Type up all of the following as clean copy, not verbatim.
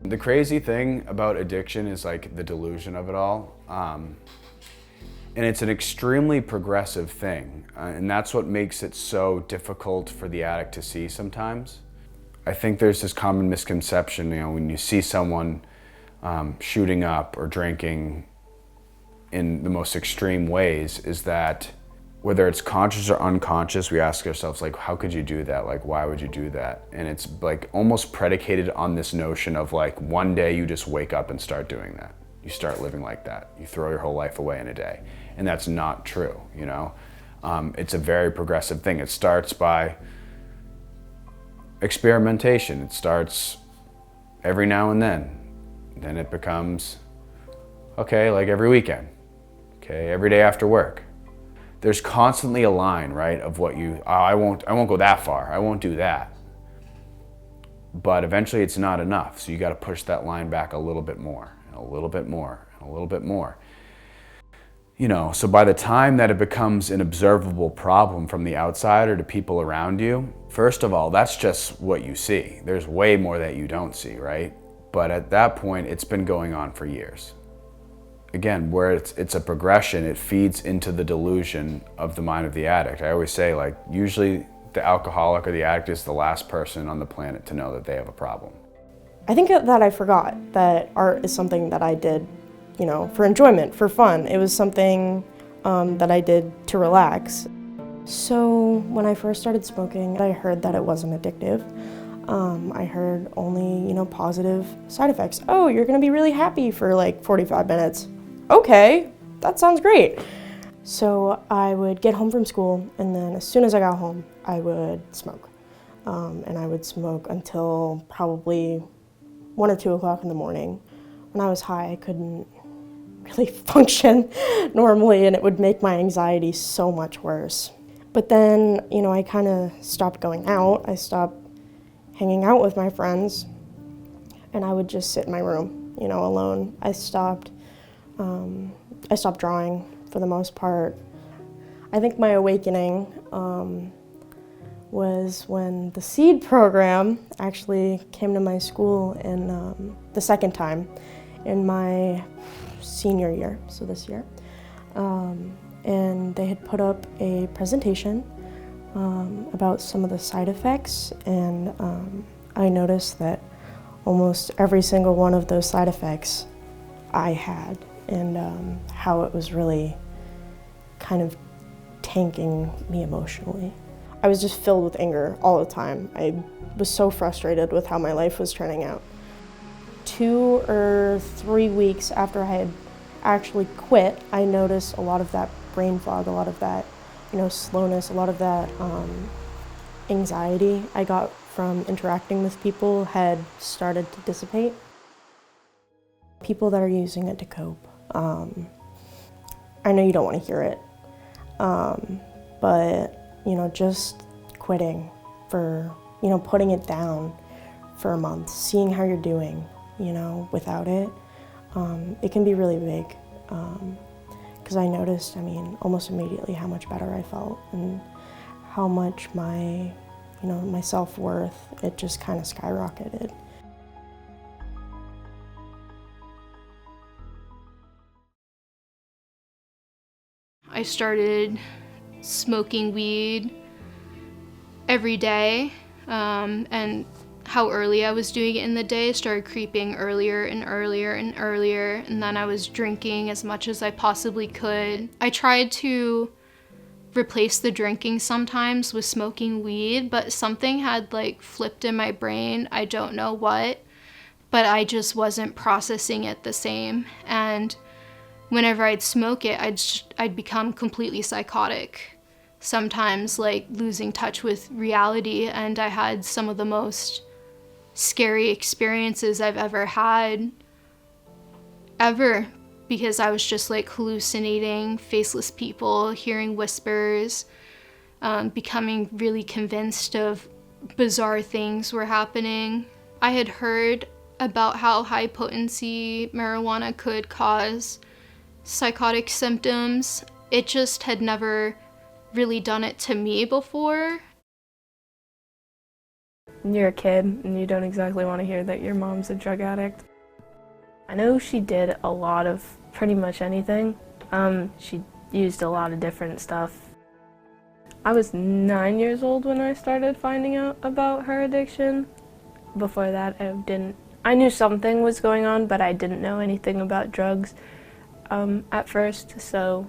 The crazy thing about addiction is like the delusion of it all. And it's an extremely progressive thing. And that's what makes it so difficult for the addict to see sometimes. I think there's this common misconception, when you see someone shooting up or drinking in the most extreme ways, is that whether it's conscious or unconscious, we ask ourselves, like, how could you do that? Like, why would you do that? And it's like almost predicated on this notion of like, one day you just wake up and start doing that. You start living like that. You throw your whole life away in a day. And that's not true, It's a very progressive thing. It starts by experimentation. It starts every now and then. Then it becomes, okay, like every weekend. Okay, every day after work. There's constantly a line, right, of what I won't go that far. I won't do that. But eventually it's not enough. So you got to push that line back a little bit more, and a little bit more, and a little bit more. So by the time that it becomes an observable problem from the outside or to people around you, first of all, that's just what you see. There's way more that you don't see, right? But at that point, it's been going on for years. Again, where it's a progression, it feeds into the delusion of the mind of the addict. I always say, like, usually the alcoholic or the addict is the last person on the planet to know that they have a problem. I think that I forgot that art is something that I did, for enjoyment, for fun. It was something that I did to relax. So when I first started smoking, I heard that it wasn't addictive. I heard only, positive side effects. Oh, you're gonna be really happy for like 45 minutes. Okay, that sounds great. So I would get home from school, and then as soon as I got home, I would smoke. And I would smoke until probably 1 or 2 o'clock in the morning. When I was high, I couldn't really function normally, and it would make my anxiety so much worse. But then, I kind of stopped going out. I stopped hanging out with my friends, and I would just sit in my room, alone. I stopped drawing for the most part. I think my awakening was when the SEED program actually came to my school in the second time in my senior year, so this year. And they had put up a presentation about some of the side effects, and I noticed that almost every single one of those side effects I had, and how it was really kind of tanking me emotionally. I was just filled with anger all the time. I was so frustrated with how my life was turning out. 2 or 3 weeks after I had actually quit, I noticed a lot of that brain fog, a lot of that, slowness, a lot of that anxiety I got from interacting with people had started to dissipate. People that are using it to cope. I know you don't want to hear it, but just quitting for, putting it down for a month, seeing how you're doing, without it, it can be really big. Because I noticed, almost immediately how much better I felt and how much my self-worth, it just kind of skyrocketed. I started smoking weed every day, and how early I was doing it in the day started creeping earlier and earlier and earlier, and then I was drinking as much as I possibly could. I tried to replace the drinking sometimes with smoking weed, but something had like flipped in my brain. I don't know what, but I just wasn't processing it the same. And whenever I'd smoke it, I'd become completely psychotic. Sometimes like losing touch with reality, and I had some of the most scary experiences I've ever had, ever, because I was just like hallucinating faceless people, hearing whispers, becoming really convinced of bizarre things were happening. I had heard about how high potency marijuana could cause psychotic symptoms. It just had never really done it to me before. You're a kid and you don't exactly want to hear that your mom's a drug addict. I know she did a lot of pretty much anything. She used a lot of different stuff. I was 9 years old when I started finding out about her addiction. Before that, I knew something was going on, but I didn't know anything about drugs at first, so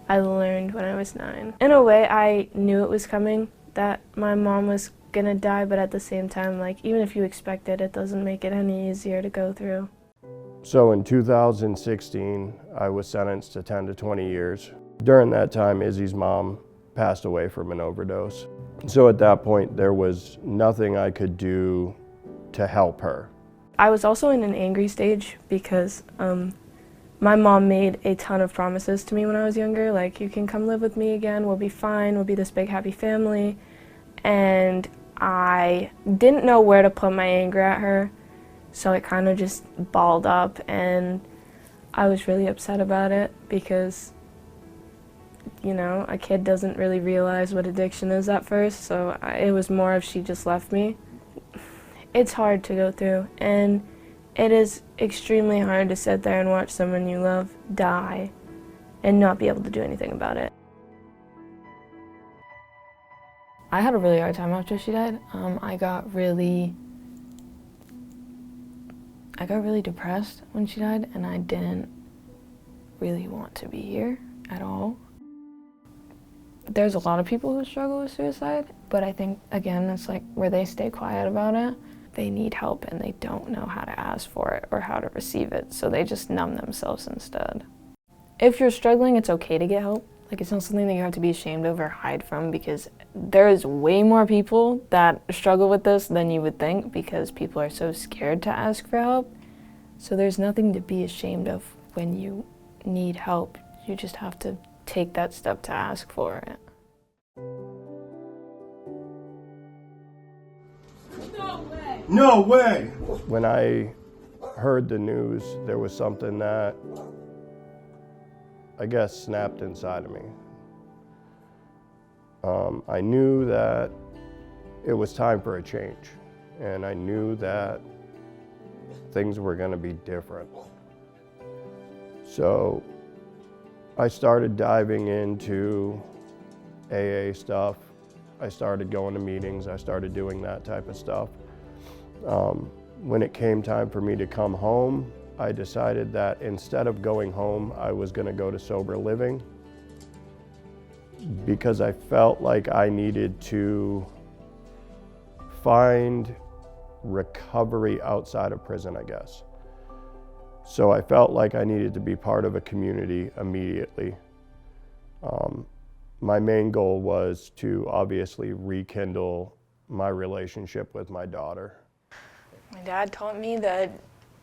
I learned when I was 9. In a way, I knew it was coming, that my mom was gonna die, but at the same time, like, even if you expect it, it doesn't make it any easier to go through. So in 2016, I was sentenced to 10 to 20 years. During that time, Izzy's mom passed away from an overdose. So at that point, there was nothing I could do to help her. I was also in an angry stage because my mom made a ton of promises to me when I was younger, like, you can come live with me again, we'll be fine, we'll be this big happy family. And I didn't know where to put my anger at her, so it kind of just balled up, and I was really upset about it because, you know, a kid doesn't really realize what addiction is at first, so it was more of she just left me. It's hard to go through, and it is extremely hard to sit there and watch someone you love die and not be able to do anything about it. I had a really hard time after she died. I got really depressed when she died, and I didn't really want to be here at all. There's a lot of people who struggle with suicide, but I think, again, it's like where they stay quiet about it. They need help and they don't know how to ask for it or how to receive it, so they just numb themselves instead. If you're struggling, it's okay to get help. Like, it's not something that you have to be ashamed of or hide from, because there's way more people that struggle with this than you would think, because people are so scared to ask for help. So there's nothing to be ashamed of when you need help. You just have to take that step to ask for it. No way! When I heard the news, there was something that, I guess, snapped inside of me. I knew that it was time for a change, and I knew that things were going to be different. So I started diving into AA stuff. I started going to meetings. I started doing that type of stuff. When it came time for me to come home, I decided that instead of going home, I was going to go to sober living, because I felt like I needed to find recovery outside of prison, I guess. So I felt like I needed to be part of a community immediately. My main goal was to obviously rekindle my relationship with my daughter. My dad taught me that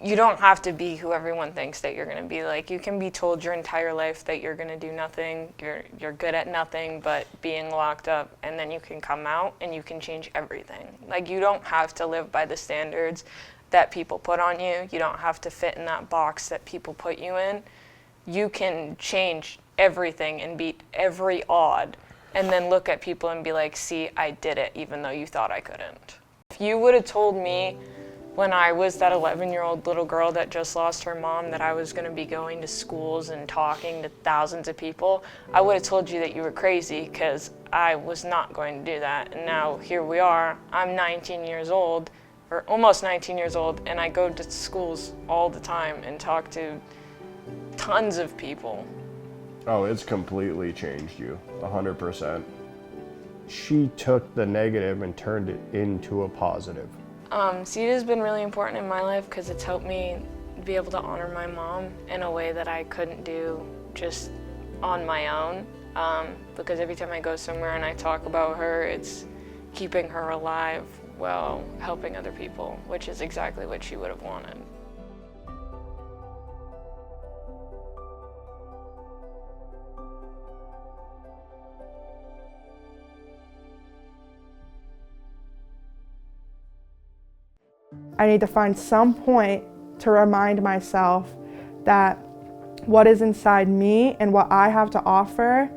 you don't have to be who everyone thinks that you're going to be. Like, you can be told your entire life that you're going to do nothing, you're good at nothing but being locked up, and then you can come out and you can change everything. Like, you don't have to live by the standards that people put on you. You don't have to fit in that box that people put you in. You can change everything and beat every odd, and then look at people and be like, see, I did it, even though you thought I couldn't. If you would have told me when I was that 11-year-old little girl that just lost her mom that I was going to be going to schools and talking to thousands of people, I would have told you that you were crazy, because I was not going to do that. And now here we are. I'm 19 years old, or almost 19 years old, and I go to schools all the time and talk to tons of people. Oh, it's completely changed you, 100%. She took the negative and turned it into a positive. CEDA has been really important in my life because it's helped me be able to honor my mom in a way that I couldn't do just on my own. Because every time I go somewhere and I talk about her, it's keeping her alive while helping other people, which is exactly what she would have wanted. I need to find some point to remind myself that what is inside me and what I have to offer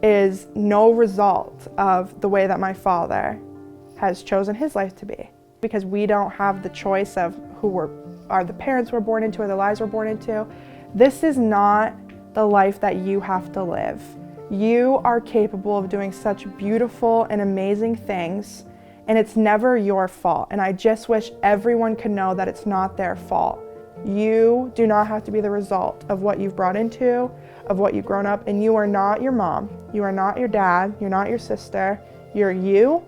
is no result of the way that my father has chosen his life to be. Because we don't have the choice of are the parents we're born into or the lives we're born into. This is not the life that you have to live. You are capable of doing such beautiful and amazing things, and it's never your fault. And I just wish everyone could know that it's not their fault. You do not have to be the result of what you've brought into, of what you've grown up, and you are not your mom, you are not your dad, you're not your sister, you're you,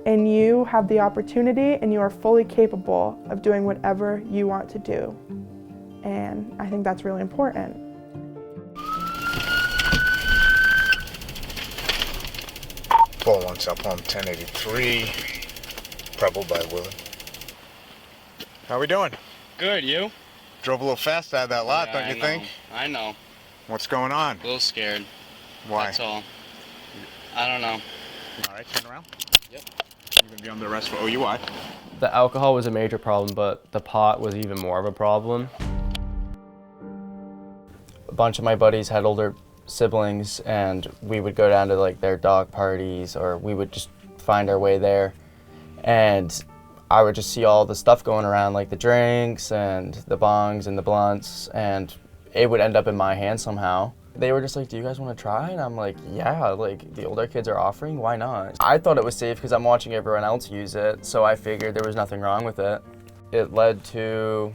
and you have the opportunity and you are fully capable of doing whatever you want to do. And I think that's really important. Pull one South Palm 1083, Preble by Willard. How we doing? Good, you? Drove a little fast out of that lot, don't you think? I know. What's going on? A little scared. Why? That's all. I don't know. All right, turn around. Yep. You're gonna be under arrest for OUI. The alcohol was a major problem, but the pot was even more of a problem. A bunch of my buddies had older siblings, and we would go down to like their dog parties, or we would just find our way there. And I would just see all the stuff going around, like the drinks and the bongs and the blunts, and it would end up in my hand somehow. They were just like, do you guys want to try? And I'm like, yeah, like the older kids are offering, why not? I thought it was safe because I'm watching everyone else use it, so I figured there was nothing wrong with it. It led to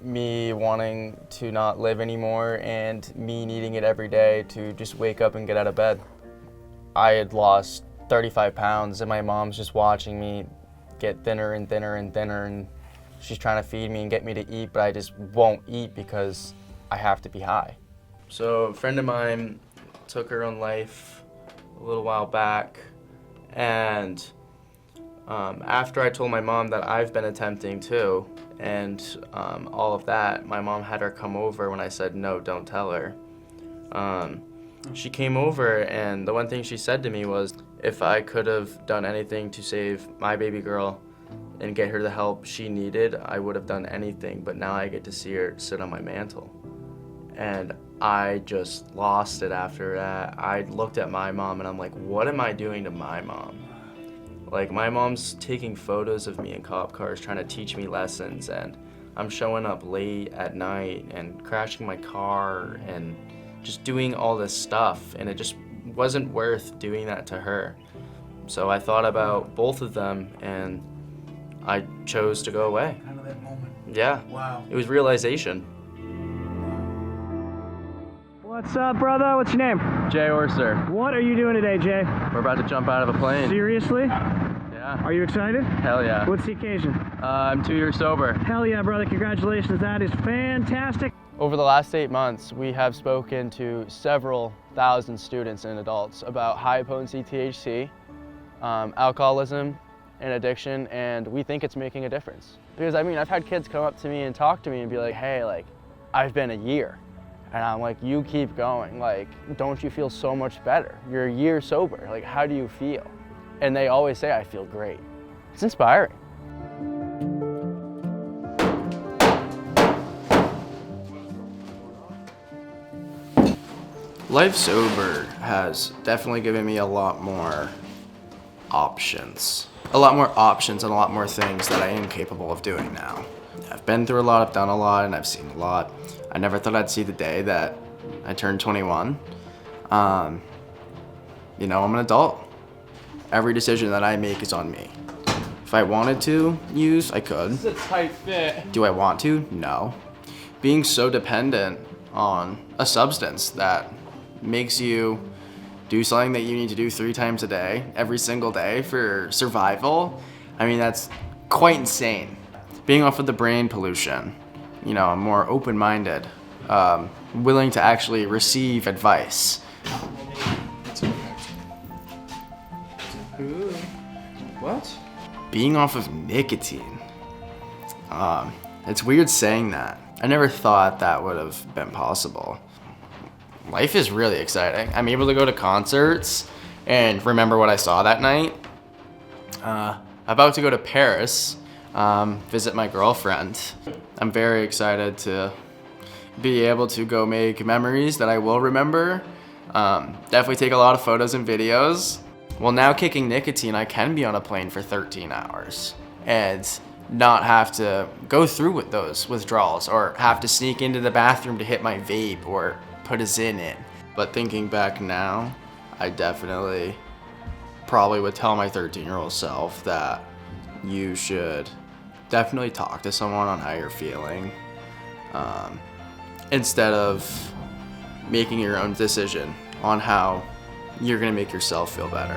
me wanting to not live anymore and me needing it every day to just wake up and get out of bed. I had lost 35 pounds and my mom's just watching me get thinner and thinner and thinner, and she's trying to feed me and get me to eat, but I just won't eat because I have to be high. So a friend of mine took her own life a little while back, and after I told my mom that I've been attempting too, and all of that, my mom had her come over when I said, no, don't tell her. She came over, and the one thing she said to me was, if I could have done anything to save my baby girl and get her the help she needed, I would have done anything, but now I get to see her sit on my mantle. And I just lost it after that. I looked at my mom and I'm like, what am I doing to my mom? Like, my mom's taking photos of me in cop cars trying to teach me lessons, and I'm showing up late at night and crashing my car and just doing all this stuff, and it just wasn't worth doing that to her. So I thought about both of them and I chose to go away. Kind of that moment. Yeah. Wow. It was realization. What's up, brother? What's your name? Jay Orser. What are you doing today, Jay? We're about to jump out of a plane. Seriously? Yeah. Are you excited? Hell yeah. What's the occasion? I'm 2 years sober. Hell yeah, brother. Congratulations. That is fantastic. Over the last 8 months, we have spoken to several thousand students and adults about high-potency THC, alcoholism, and addiction, and we think it's making a difference. Because, I mean, I've had kids come up to me and talk to me and be like, hey, like, I've been a year. And I'm like, you keep going. Like, don't you feel so much better? You're a year sober. Like, how do you feel? And they always say, I feel great. It's inspiring. Life sober has definitely given me a lot more options. A lot more options and a lot more things that I am capable of doing now. I've been through a lot, I've done a lot, and I've seen a lot. I never thought I'd see the day that I turned 21. You know, I'm an adult. Every decision that I make is on me. If I wanted to use, I could. This is a tight fit. Do I want to? No. Being so dependent on a substance that makes you do something that you need to do 3 times a day, every single day for survival, I mean, that's quite insane. Being off of the brain pollution, you know, I'm more open-minded, willing to actually receive advice. What? Being off of nicotine. It's weird saying that. I never thought that would have been possible. Life is really exciting. I'm able to go to concerts and remember what I saw that night. About to go to Paris, visit my girlfriend. I'm very excited to be able to go make memories that I will remember. Definitely take a lot of photos and videos. Well, now kicking nicotine, I can be on a plane for 13 hours and not have to go through with those withdrawals or have to sneak into the bathroom to hit my vape or put a Zyn in. But thinking back now, I definitely probably would tell my 13-year-old self that you should definitely talk to someone on how you're feeling, instead of making your own decision on how you're gonna make yourself feel better.